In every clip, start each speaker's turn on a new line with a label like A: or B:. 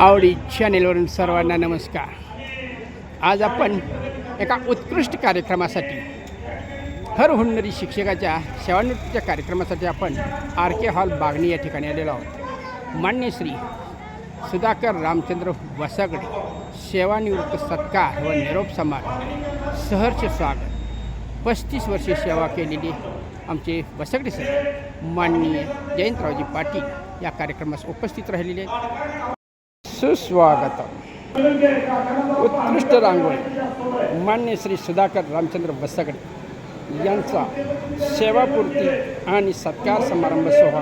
A: आवडी चॅनेलवरून सर्वांना नमस्कार. आज आपण एका उत्कृष्ट कार्यक्रमासाठी हर हुन्नरी शिक्षकाच्या सेवानिवृत्तीच्या कार्यक्रमासाठी आपण RK हॉल बागणी या ठिकाणी आलेलो आहोत. मान्य श्री सुधाकर रामचंद्र वसगडे सेवानिवृत्त सत्कार व निरोप समाज सहर्ष स्वागत. 35 वर्षे सेवा केलेली आमचे वसगडे सर माननीय जयंतरावजी पाटील या कार्यक्रमास उपस्थित राहिलेले आहेत. सुस्वागतम. उत्कृष्ट रांगोळी मान्य श्री सुधाकर रामचंद्र वसगडे यांचा सेवापूर्ती आणि सत्कार समारंभ सोहळा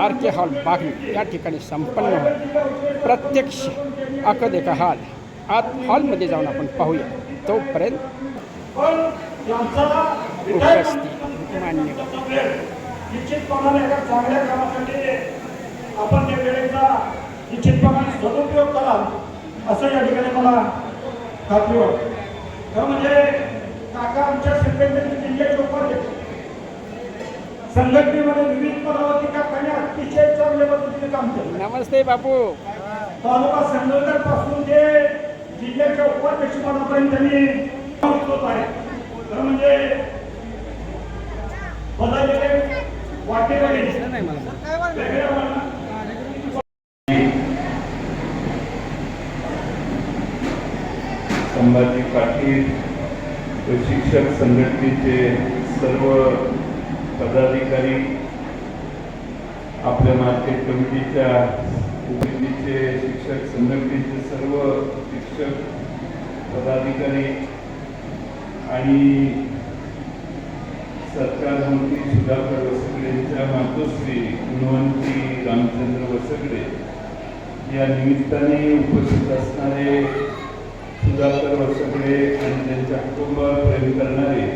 A: RK हॉल बागणी या ठिकाणी संपन्न होईल. प्रत्यक्ष अकदेखा हॉल आत हॉलमध्ये जाऊन आपण पाहूया. तोपर्यंत उपस्थित मान्यवर
B: निश्चितपणाने एका चांगल्या कामासाठी आपण त्या वेळेचा निश्चितपणाने सदुपयोग कराल असं या ठिकाणी मला खात्री वाटते. खरं म्हणजे काका आमच्या संघटनेचे जिल्ह्याचे उपाध्यक्ष, संघटनेमध्ये विविध पदावरती काकाने अतिशय चांगल्या पद्धतीने काम केलं.
A: नमस्ते बापू.
B: तालुका संघटनापासून ते जिल्ह्याच्या उपाध्यक्ष पदापर्यंत त्यांनी होत आहे. खरं म्हणजे बदललेले वाटेकडे
C: संभाजी पाटील व शिक्षक संघटनेचे सर्व पदाधिकारी, आपल्या मार्केट कमिटीच्या उपसमितीचे शिक्षक संघटनेचे सर्व शिक्षक पदाधिकारी आणि सरकार मंत्री सुधाकर वसगडेंच्या मातोश्री गुणवंती रामचंद्र वसगडे या निमित्ताने उपस्थित असणारे सुधाकर वसगडे आणि त्यांच्या कुटुंबावर प्रेम करणारे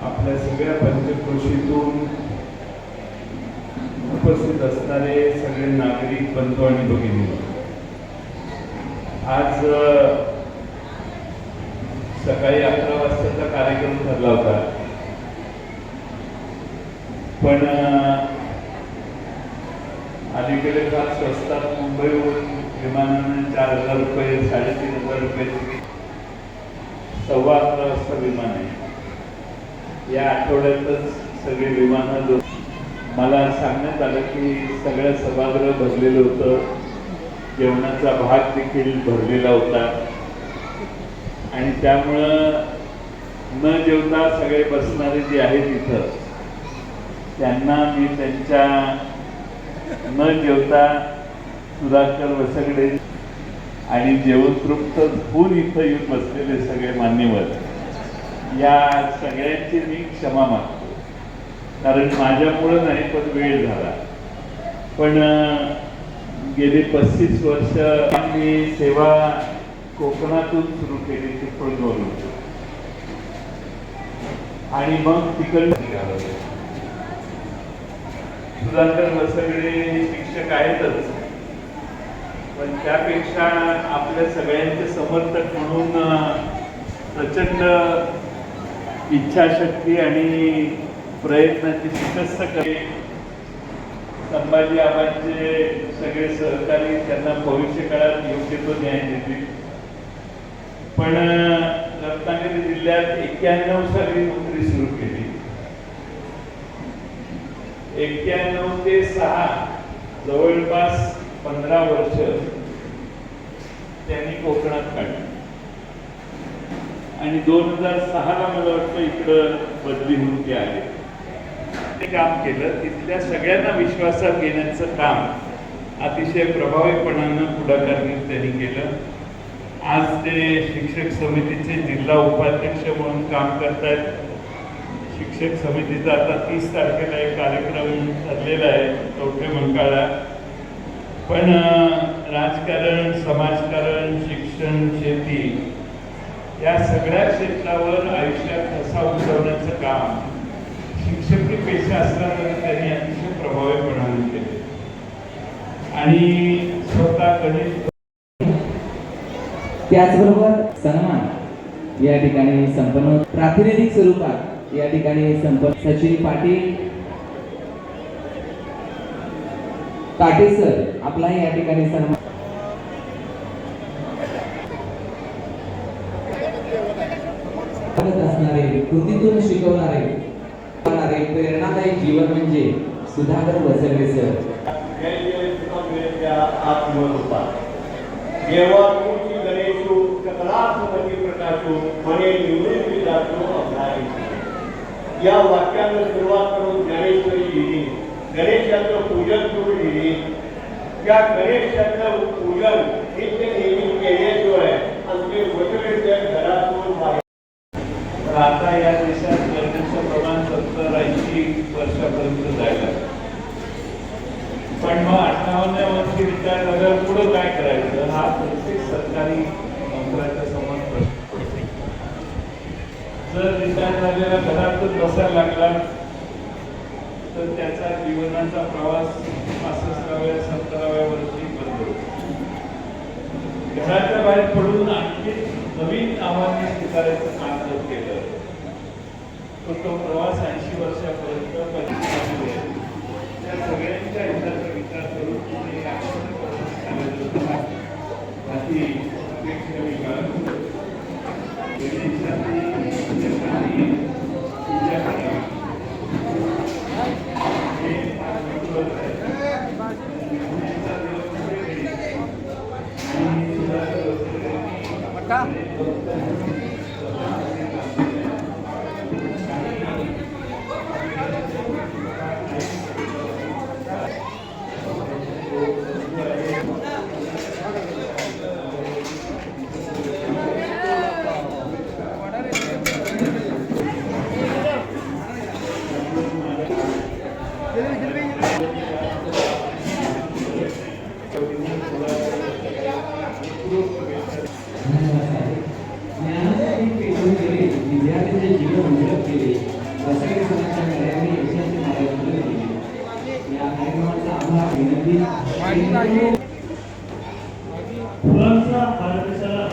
C: आपल्या सगळ्या पंचक्रोशीतून उपस्थित असणारे सगळे नागरिक बंधू आणि भगिनी, आज सकाळी 11 वाजताचा कार्यक्रम ठरला होता, पण अलीकडे फार स्वस्तात मुंबईहून विमानाने 4,000 रुपये 3,500 रुपये 11:15 वाजता विमान आहे. या आठवड्यातच सगळे विमानं मला सांगण्यात आलं की सगळ्या सभागृह भरलेलं होतं, जेवणाचा भाग देखील भरलेला होता आणि त्यामुळं न जेवता सगळे बसणारे जे आहेत इथं त्यांना मी त्यांच्या न जेवता सुधाकर वसगडे आणि जेवण तृप्त होऊन इथं येऊन बसलेले सगळे मान्यवर या सगळ्यांची मी क्षमा मागतो, कारण माझ्यामुळं नाही पण वेळ झाला. पण गेली 35 वर्ष मी सेवा कोकणातून सुरू केली, चिपळूणवरून, आणि मग तिकडे सुधाकर वसगडे शिक्षक आहेतच, पण त्यापेक्षा आपल्या सगळ्यांचे समर्थक म्हणून प्रचंड इच्छाशक्ती आणि प्रयत्नाची शिकस्त करे संभाजी आबांचे सगळे सहकारी त्यांना भविष्य काळात योग्य तो न्याय देतील. पण रत्नागिरी जिल्ह्यात 91 साली नोकरी सुरू केली. 91 ते 6 जवळपास 15 वर्ष त्यांनी कोकणात काढली आणि 2006ला मला वाटतं इकडं बदली होऊन ते आले. ते काम केलं, तिथल्या सगळ्यांना विश्वासात घेण्याचं काम अतिशय प्रभावीपणानं पुढाकार घेऊन त्यांनी केलं. आज ते शिक्षक समितीचे जिल्हा उपाध्यक्ष म्हणून काम करतायत. शिक्षक समितीचा आता 30 तारखेला एक कार्यक्रम ठरलेला आहे कवठेमंकाळला. पण राजकारण, समाजकारण, शिक्षण, शेती या सगळ्या क्षेत्रावर आयुष्यात कसा उतरवण्याचं काम शिक्षकी पेशा असला तरी त्यांनी अतिशय प्रभावीपणाने केले आणि स्वतः गणित.
D: त्याचबरोबर सन्मान या ठिकाणी संपन्न प्रातिनिधिक स्वरूपात या ठिकाणी संपन्न सचिन पाटील पाटील सर आपला या ठिकाणी सन्मान पारंगत असणारे, कृतीतून शिकवणारे प्रेरणादायी जीवन म्हणजे सुधाकर वसरवे सर.
E: देवा तुमची गणेशो सकलात्मती प्रकाशो मने निवृत्ती जातो अभ्यास. या वाक्यानं सुरुवात करून ज्ञानेश्वरी लिहिली. गणेशाचं पूजन करून लिहिली. त्या गणेशाचं पूजन नित्य नेहमी केल्याशिवाय आमचे वचवेच्या घरातून बाहेर.
C: तर आता या देशात लग्नाचं प्रमाण 70-80 वर्षापर्यंत जायला. पण मग 58व्या वर्षी रिटायर झाल्यावर पुढे काय करायचं हा प्रत्येक सरकारी नोकऱ्याच्या समोर प्रश्न पडतो. जर रिटायर झालेला घरातच बसायला लागला तर त्याचा जीवनाचा प्रवास 65व्या-70व्या वर्षी बंद होतो. घराच्या बाहेर पडून आणखी नवीन आव्हाने स्वीकारायचं काम जर केलं तर तो प्रवास 80 वर्षापर्यंत चालू आहे. त्या सगळ्यांच्या हिताचा विचार करून तुम्ही अति अपेक्षा विभाग पूजा करावी हे महत्त्वाचं आहे.
D: विद्यार्थ्यांचे जीवन उन्नत केले. वसरवे सरांच्या कार्याने यशाचे मार्गदर्शन केले. या कार्यक्रमाचा आभार विनंती.
E: फुलांचा भारत देशाला